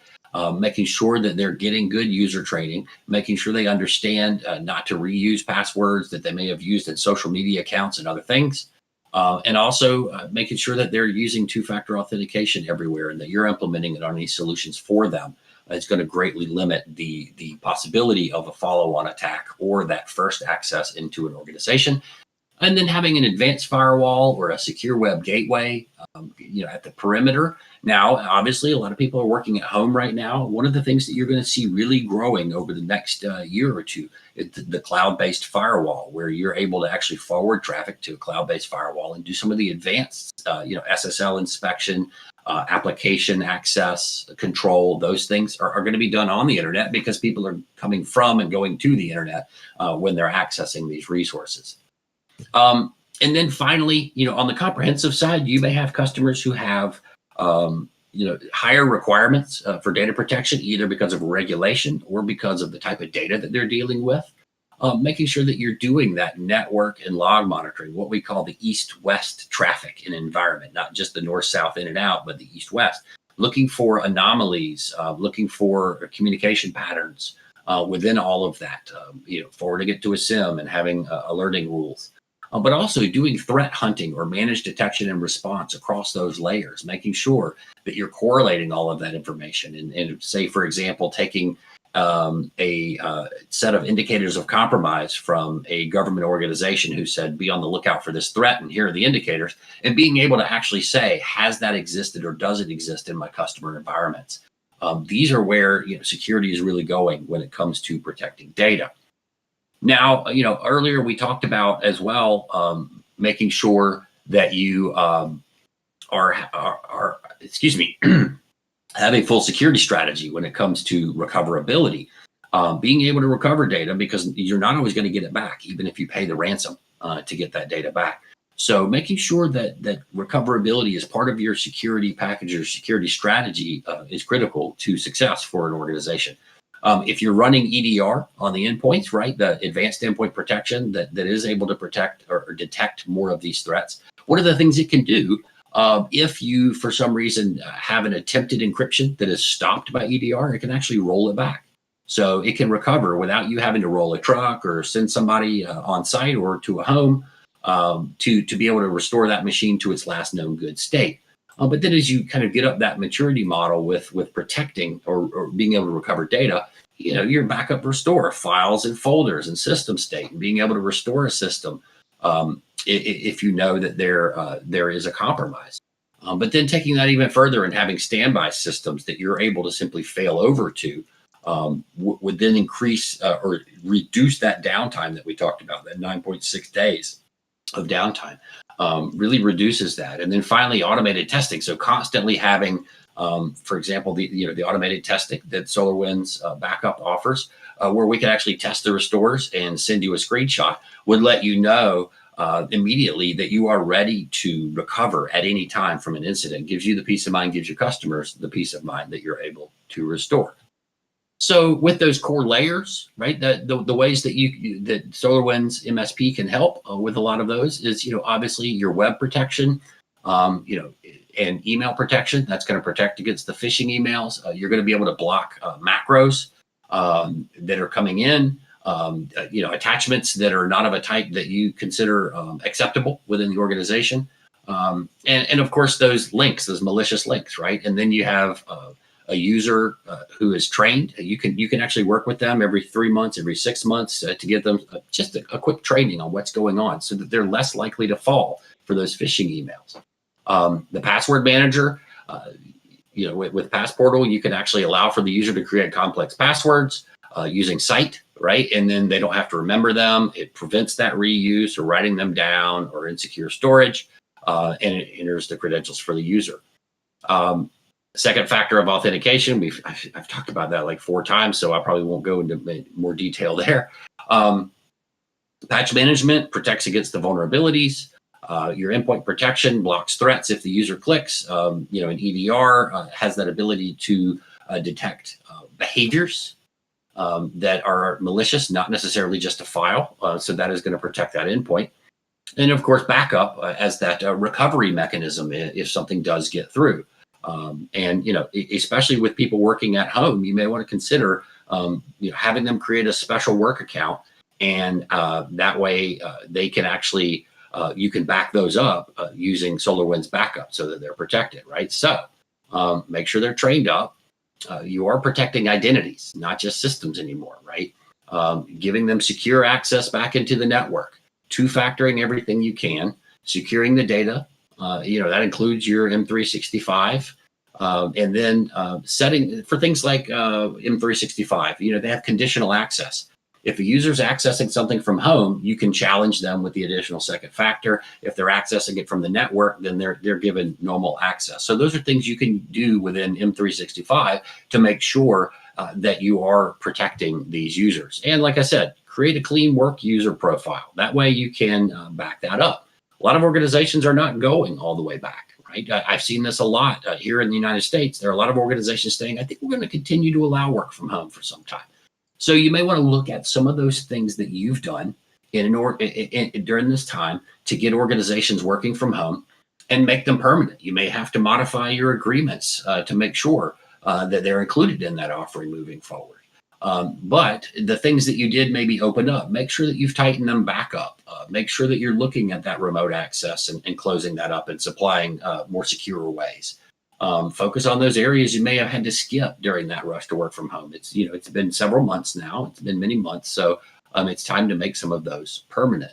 making sure that they're getting good user training, making sure they understand not to reuse passwords that they may have used in social media accounts and other things. And also making sure that they're using two-factor authentication everywhere and that you're implementing it on these solutions for them. It's going to greatly limit the possibility of a follow-on attack or that first access into an organization. And then having an advanced firewall or a secure web gateway, at the perimeter. Now, obviously, a lot of people are working at home right now. One of the things that you're going to see really growing over the next year or two is the cloud-based firewall, where you're able to actually forward traffic to a cloud-based firewall and do some of the advanced, SSL inspection, application access control. Those things are going to be done on the internet because people are coming from and going to the internet when they're accessing these resources. And then finally, on the comprehensive side, you may have customers who have, higher requirements for data protection, either because of regulation or because of the type of data that they're dealing with. Making sure that you're doing that network and log monitoring, what we call the east-west traffic in an environment, not just the north-south in and out, but the east-west. Looking for anomalies, looking for communication patterns within all of that, forwarding it to a SIM and having alerting rules. But also doing threat hunting or managed detection and response across those layers, making sure that you're correlating all of that information. And say, for example, taking a set of indicators of compromise from a government organization who said, be on the lookout for this threat, and here are the indicators, and being able to actually say, has that existed or does it exist in my customer environments? These are where security is really going when it comes to protecting data. Now, earlier we talked about as well making sure that you have a full security strategy when it comes to recoverability. Being able to recover data because you're not always going to get it back, even if you pay the ransom to get that data back. So making sure that recoverability is part of your security package or security strategy is critical to success for an organization. If you're running EDR on the endpoints, right, the advanced endpoint protection that is able to protect or detect more of these threats, what are the things it can do if you, for some reason, have an attempted encryption that is stopped by EDR? It can actually roll it back. So it can recover without you having to roll a truck or send somebody on site or to a home to be able to restore that machine to its last known good state. But then as you kind of get up that maturity model with protecting or being able to recover data, your backup restore files and folders and system state, and being able to restore a system if you know that there is a compromise. But then taking that even further and having standby systems that you're able to simply fail over to would then increase or reduce that downtime that we talked about, that 9.6 days of downtime. really reduces that. And then finally, automated testing. So constantly having, for example, the automated testing that SolarWinds backup offers, where we can actually test the restores and send you a screenshot, would let you know immediately that you are ready to recover at any time from an incident. Gives you the peace of mind, gives your customers the peace of mind that you're able to restore. So with those core layers, right, the ways that that SolarWinds MSP can help with a lot of those is, obviously your web protection, and email protection. That's going to protect against the phishing emails. You're going to be able to block macros that are coming in, attachments that are not of a type that you consider acceptable within the organization. And of course, those links, those malicious links, right? And then you have a user who is trained. You can actually work with them every 3 months, every 6 months to give them just a quick training on what's going on, so that they're less likely to fall for those phishing emails. The password manager, with Passportal, you can actually allow for the user to create complex passwords using sight, right? And then they don't have to remember them. It prevents that reuse or writing them down or insecure storage, and it enters the credentials for the user. Second factor of authentication, I've talked about that like 4 times, so I probably won't go into more detail there. Patch management protects against the vulnerabilities. Your endpoint protection blocks threats if the user clicks. An EDR has that ability to detect behaviors that are malicious, not necessarily just a file. So that is going to protect that endpoint. And of course, backup as that recovery mechanism if something does get through. Especially with people working at home, you may want to consider having them create a special work account, and that way they can actually you can back those up using SolarWinds backup so that they're protected, right? So make sure they're trained up. You are protecting identities, not just systems anymore, right? Giving them secure access back into the network, 2-factoring everything you can, securing the data. That includes your M365, and then setting for things like M365. They have conditional access. If a user's accessing something from home, you can challenge them with the additional second factor. If they're accessing it from the network, then they're given normal access. So those are things you can do within M365 to make sure that you are protecting these users. And like I said, create a clean work user profile. That way you can back that up. A lot of organizations are not going all the way back, right? I've seen this a lot here in the United States. There are a lot of organizations saying, I think we're going to continue to allow work from home for some time. So you may want to look at some of those things that you've done during this time to get organizations working from home and make them permanent. You may have to modify your agreements to make sure that they're included in that offering moving forward. But the things that you did maybe open up, make sure that you've tightened them back up. Make sure that you're looking at that remote access and closing that up and supplying more secure ways. Focus on those areas you may have had to skip during that rush to work from home. It's been several months now. It's been many months. So it's time to make some of those permanent.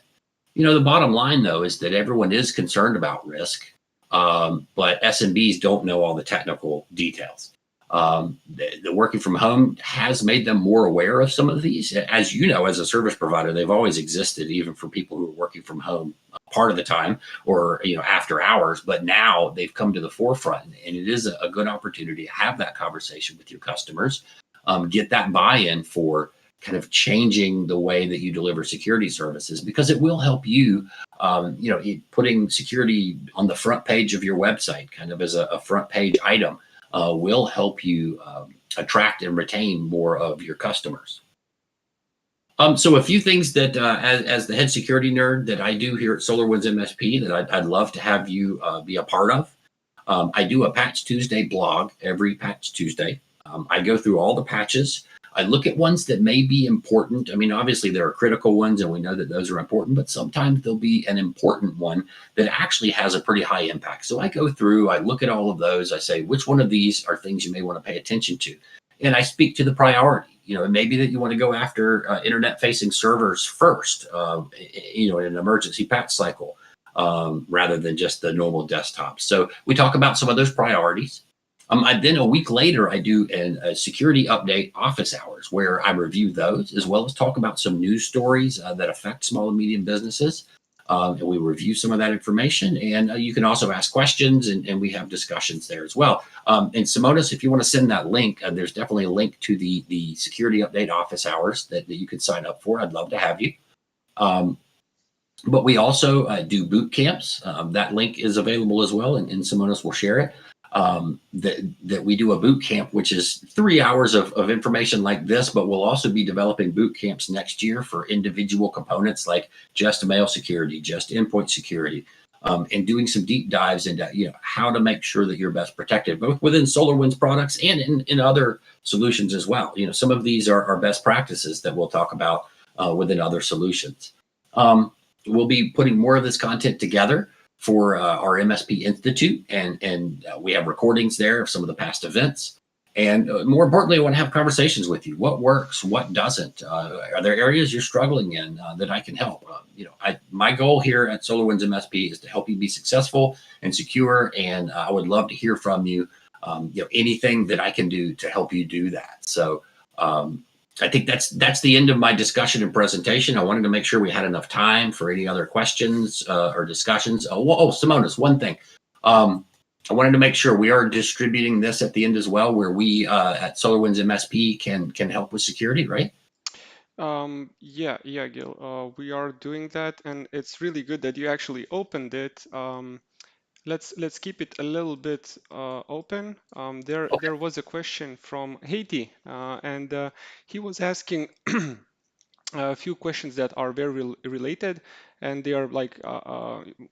The bottom line, though, is that everyone is concerned about risk, but SMBs don't know all the technical details. The working from home has made them more aware of some of these. As you know, as a service provider, they've always existed, even for people who are working from home part of the time or after hours. But now they've come to the forefront, and it is a good opportunity to have that conversation with your customers, get that buy-in for kind of changing the way that you deliver security services, because it will help you, putting security on the front page of your website, kind of as a front page item. Will help you attract and retain more of your customers. So a few things that, as the head security nerd that I do here at SolarWinds MSP, that I'd love to have you be a part of. I do a Patch Tuesday blog every Patch Tuesday. I go through all the patches. I look at ones that may be important. I mean, obviously there are critical ones, and we know that those are important, but sometimes there'll be an important one that actually has a pretty high impact. So I go through, I look at all of those. I say, which one of these are things you may want to pay attention to? And I speak to the priority. It may be that you want to go after internet-facing servers first, in an emergency patch cycle, rather than just the normal desktops. So we talk about some of those priorities. Then a week later, I do a security update office hours where I review those, as well as talk about some news stories that affect small and medium businesses. And we review some of that information, and you can also ask questions, and we have discussions there as well. And Simonas, if you want to send that link, there's definitely a link to the security update office hours that you could sign up for. I'd love to have you. But we also do boot camps. That link is available as well, and Simonas will share it. That we do a boot camp, which is 3 hours of information like this, but we'll also be developing boot camps next year for individual components like just mail security, just endpoint security, and doing some deep dives into how to make sure that you're best protected, both within SolarWinds products and in other solutions as well. Some of these are best practices that we'll talk about within other solutions. We'll be putting more of this content together for our MSP Institute, and we have recordings there of some of the past events. And more importantly, I want to have conversations with you. What works? What doesn't? Are there areas you're struggling in that I can help? My goal here at SolarWinds MSP is to help you be successful and secure, and I would love to hear from you. Anything that I can do to help you do that. So I think that's the end of my discussion and presentation. I wanted to make sure we had enough time for any other questions or discussions. Simonas, one thing. I wanted to make sure we are distributing this at the end as well, where we at SolarWinds MSP can help with security, right? Yeah, Gil. We are doing that, and it's really good that you actually opened it. Let's keep it a little bit open. There was a question from Haiti, and he was asking a few questions that are very related, and they are like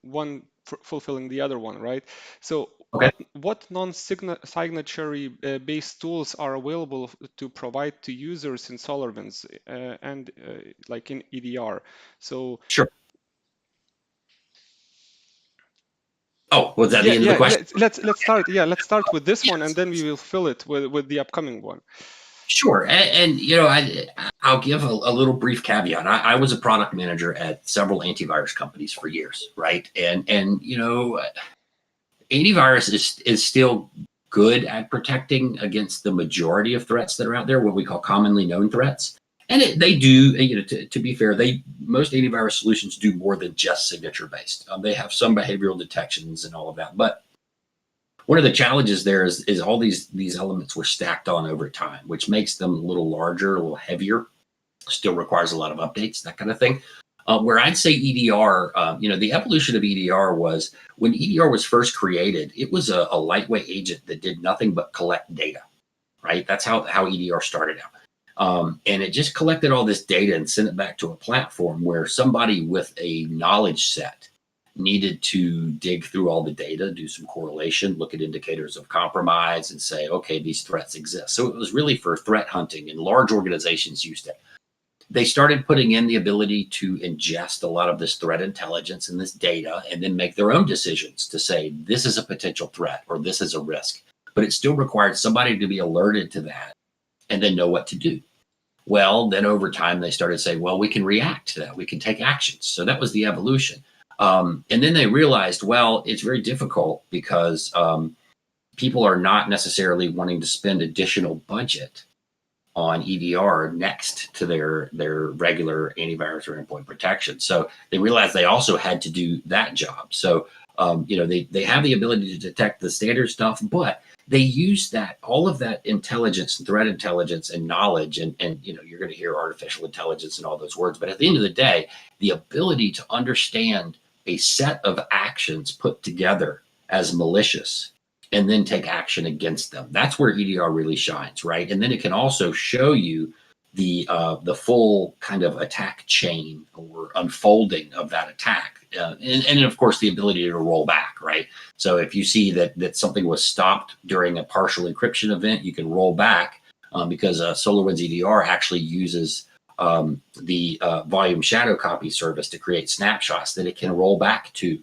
one fulfilling the other one, right? So Okay. what non-signatory based tools are available to provide to users in SolarWinds and like in EDR? So Sure. Oh, was that the end of the yeah, question? let's start. Yeah, let's start with this one, and Yes. then we will fill it with the upcoming one. Sure. And I'll give a little brief caveat. I was a product manager at several antivirus companies for years, right? And antivirus is still good at protecting against the majority of threats that are out there, what we call commonly known threats. And they do, to be fair, most antivirus solutions do more than just signature based. They have some behavioral detections and all of that. But one of the challenges there is all these elements were stacked on over time, which makes them a little larger, a little heavier. Still requires a lot of updates, that kind of thing. Where I'd say EDR, the evolution of EDR was when EDR was first created, it was a lightweight agent that did nothing but collect data, right? That's how EDR started out. And it just collected all this data and sent it back to a platform where somebody with a knowledge set needed to dig through all the data, do some correlation, look at indicators of compromise, and say, okay, these threats exist. So it was really for threat hunting, and large organizations used it. They started putting in the ability to ingest a lot of this threat intelligence and this data and then make their own decisions to say, this is a potential threat or this is a risk. But it still required somebody to be alerted to that and then know what to do. Well, then over time, they started saying, well, we can react to that. We can take actions. So that was the evolution. And then they realized, well, it's very difficult because people are not necessarily wanting to spend additional budget on EDR next to their regular antivirus or endpoint protection. So they realized they also had to do that job. So they have the ability to detect the standard stuff, but they use that all of that intelligence and threat intelligence and knowledge, and you're going to hear artificial intelligence and all those words. But at the end of the day, the ability to understand a set of actions put together as malicious and then take action against them. That's where EDR really shines, right? And then it can also show you the full kind of attack chain or unfolding of that attack, and of course the ability to roll back, right? So if you see that something was stopped during a partial encryption event, you can roll back because SolarWinds EDR actually uses the volume shadow copy service to create snapshots that it can roll back to.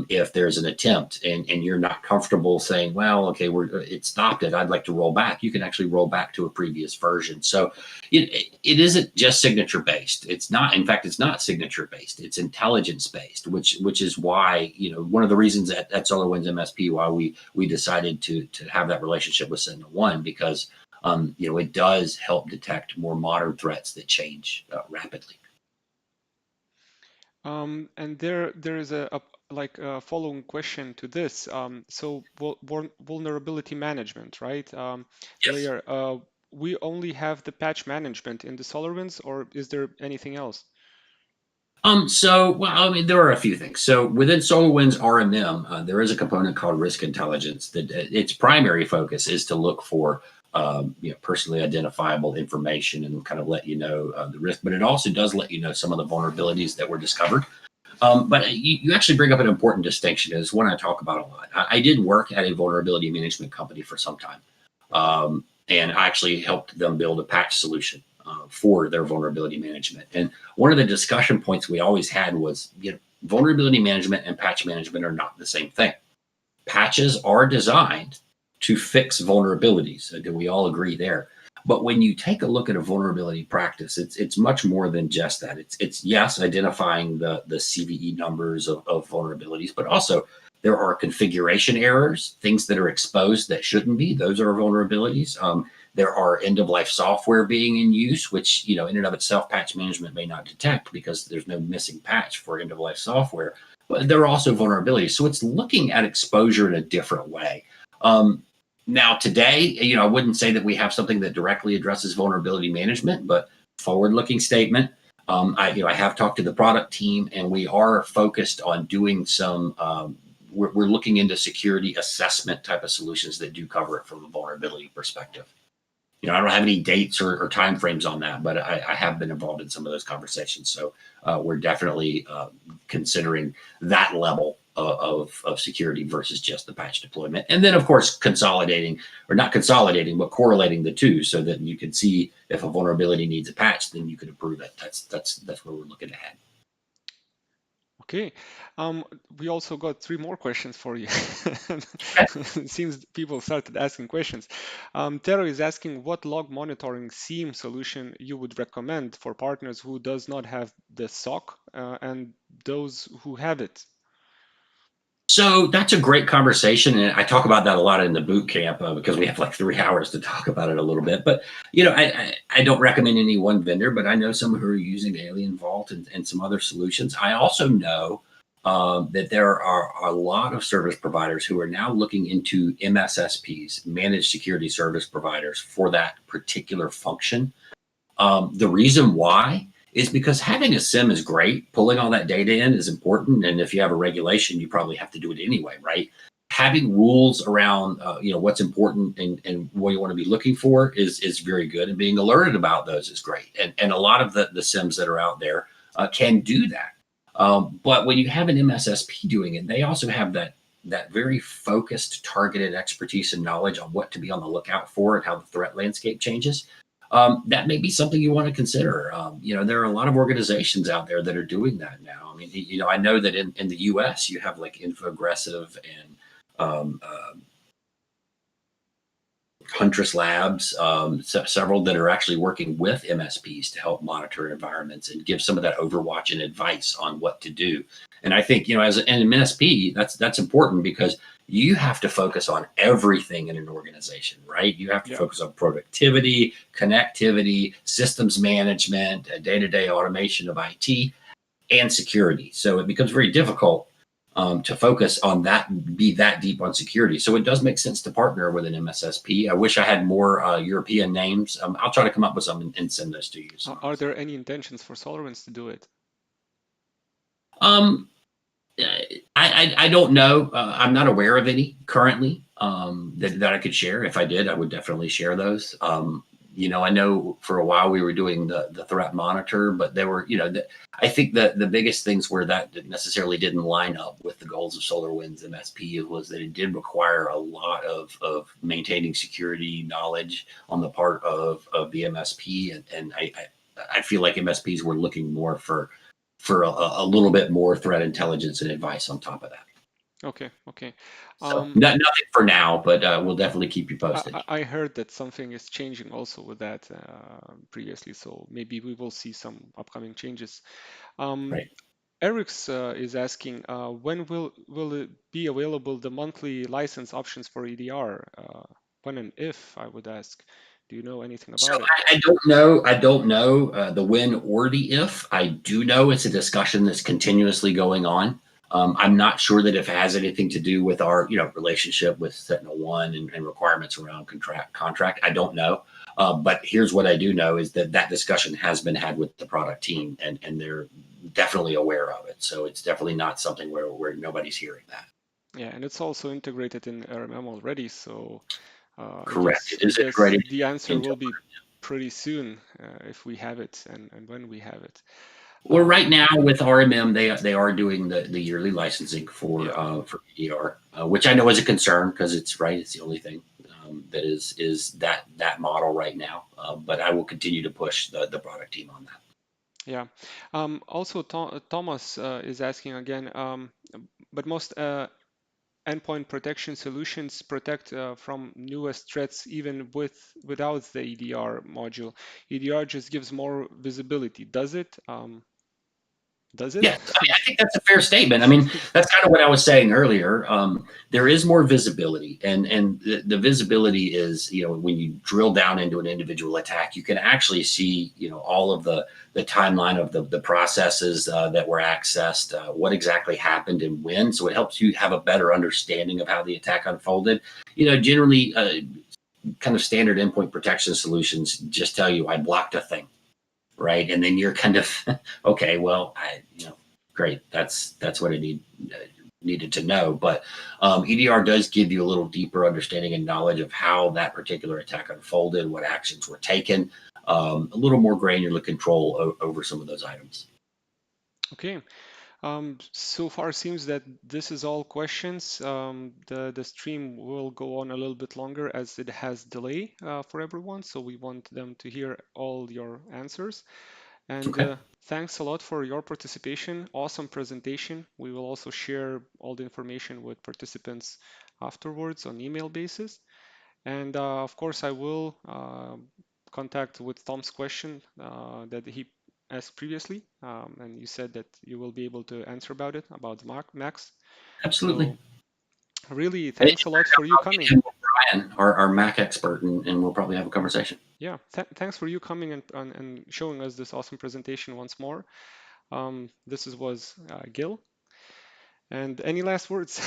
If there's an attempt and you're not comfortable saying, well, okay, it stopped it, I'd like to roll back, you can actually roll back to a previous version. So it isn't just signature based. It's not, in fact, it's not signature based. It's intelligence based, which is why, one of the reasons at SolarWinds MSP, why we decided to have that relationship with SentinelOne, because it does help detect more modern threats that change rapidly. And there is like a following question to this. So vulnerability management, right? Yes. Layer, we only have the patch management in the SolarWinds, or is there anything else? Well, I mean, there are a few things. So within SolarWinds RMM, there is a component called risk intelligence that its primary focus is to look for, personally identifiable information and kind of let you know the risk, but it also does let you know some of the vulnerabilities that were discovered. But you actually bring up an important distinction. Is one I talk about a lot. I did work at a vulnerability management company for some time, and I actually helped them build a patch solution for their vulnerability management. And one of the discussion points we always had was, vulnerability management and patch management are not the same thing. Patches are designed to fix vulnerabilities. Do we all agree there? But when you take a look at a vulnerability practice, it's much more than just that. It's yes, identifying the CVE numbers of vulnerabilities, but also there are configuration errors, things that are exposed that shouldn't be. Those are vulnerabilities. There are end of life software being in use, which in and of itself, patch management may not detect because there's no missing patch for end of life software. But there are also vulnerabilities. So it's looking at exposure in a different way. Now, today, I wouldn't say that we have something that directly addresses vulnerability management, but forward-looking statement. I have talked to the product team, and we are focused on doing some. We're looking into security assessment type of solutions that do cover it from a vulnerability perspective. I don't have any dates or time frames on that, but I have been involved in some of those conversations. So we're definitely considering that level of security versus just the patch deployment. And then, of course, consolidating, or not consolidating, but correlating the two so that you can see if a vulnerability needs a patch, then you can approve it. That's where we're looking ahead. Okay. We also got three more questions for you. Okay. It seems people started asking questions. Tero is asking what log monitoring SIEM solution you would recommend for partners who does not have the SOC and those who have it. So that's a great conversation, and I talk about that a lot in the boot camp because we have like 3 hours to talk about it a little bit. But I don't recommend any one vendor, but I know some who are using Alien Vault and some other solutions. I also know that there are a lot of service providers who are now looking into MSSPs, managed security service providers, for that particular function. The reason why is because having a SIM is great. Pulling all that data in is important. And if you have a regulation, you probably have to do it anyway, right? Having rules around, what's important and what you want to be looking for is very good. And being alerted about those is great. And a lot of the SIMs that are out there can do that. But when you have an MSSP doing it, they also have that very focused, targeted expertise and knowledge on what to be on the lookout for and how the threat landscape changes. That may be something you want to consider. There are a lot of organizations out there that are doing that now. I mean, I know that in the US, you have like Infogressive and Huntress Labs, several that are actually working with MSPs to help monitor environments and give some of that overwatch and advice on what to do. And I think, as an MSP, that's important because you have to focus on everything in an organization, right? You have to Yeah. focus on productivity, connectivity, systems management, day-to-day automation of IT, and security. So it becomes very difficult to focus on that, be that deep on security. So it does make sense to partner with an MSSP. I wish I had more European names. I'll try to come up with some and send those to you. Are there any intentions for SolarWinds to do it? Um, I don't know. I'm not aware of any currently that I could share. If I did, I would definitely share those. I know for a while we were doing the threat monitor, but there were, I think that the biggest things where that necessarily didn't line up with the goals of SolarWinds MSP was that it did require a lot of maintaining security knowledge on the part of the MSP, and I feel like MSPs were looking more for a little bit more threat intelligence and advice on top of that. Okay. Okay. So nothing for now, but we'll definitely keep you posted. I heard that something is changing also with that previously, so maybe we will see some upcoming changes. Um, Right. Eric's is asking when will it be available the monthly license options for EDR? When and if, I would ask. Do you know anything So about it? I don't know. I don't know the when or the if. I do know it's a discussion that's continuously going on. I'm not sure that if it has anything to do with our relationship with Sentinel One and requirements around contract. I don't know. But here's what I do know is that that discussion has been had with the product team, and they're definitely aware of it. So it's definitely not something where nobody's hearing that. Yeah, and it's also integrated in RMM already, so I Correct. guess It is integrated the answer into. will be pretty soon if we have it and when we have it. Well, right now with RMM, they are doing the yearly licensing Yeah, for EDR, which I know is a concern because it's right. It's the only thing that is that model right now. But I will continue to push the product team on that. yeah. Also, Thomas is asking again, but most endpoint protection solutions protect from newest threats even without the EDR module. EDR just gives more visibility. Does it? Does it? Yes, I think that's a fair statement. I mean, that's kind of what I was saying earlier. There is more visibility, and the visibility is, when you drill down into an individual attack, you can actually see, all of the timeline of the processes that were accessed, what exactly happened and when. So it helps you have a better understanding of how the attack unfolded. Generally, kind of standard endpoint protection solutions just tell you, I blocked a thing, right? And then you're kind of okay. Well, great. That's what I needed to know. But EDR does give you a little deeper understanding and knowledge of how that particular attack unfolded, what actions were taken, a little more granular control over some of those items. Okay. So far seems that this is all questions. The stream will go on a little bit longer as it has delay for everyone, so we want them to hear all your answers. And Okay, thanks a lot for your participation. Awesome presentation. We will also share all the information with participants afterwards on email basis. And of course, I will contact with Tom's question that he asked previously. And you said that you will be able to answer about it, about the Max. absolutely. So really, And thanks a lot for you I'll get coming. him with Brian, our Mac expert, and we'll probably have a conversation. Yeah, thanks for you coming and showing us this awesome presentation once more. This was Gil. And any last words?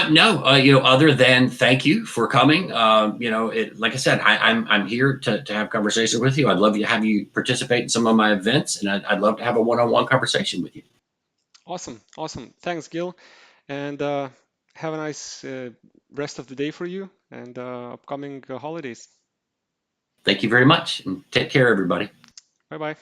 No, other than thank you for coming. Like I said, I'm here to have conversation with you. I'd love to have you participate in some of my events, and I'd love to have a one-on-one conversation with you. Awesome, awesome. Thanks, Gil. And have a nice rest of the day for you and upcoming holidays. Thank you very much, and take care, everybody. Bye bye.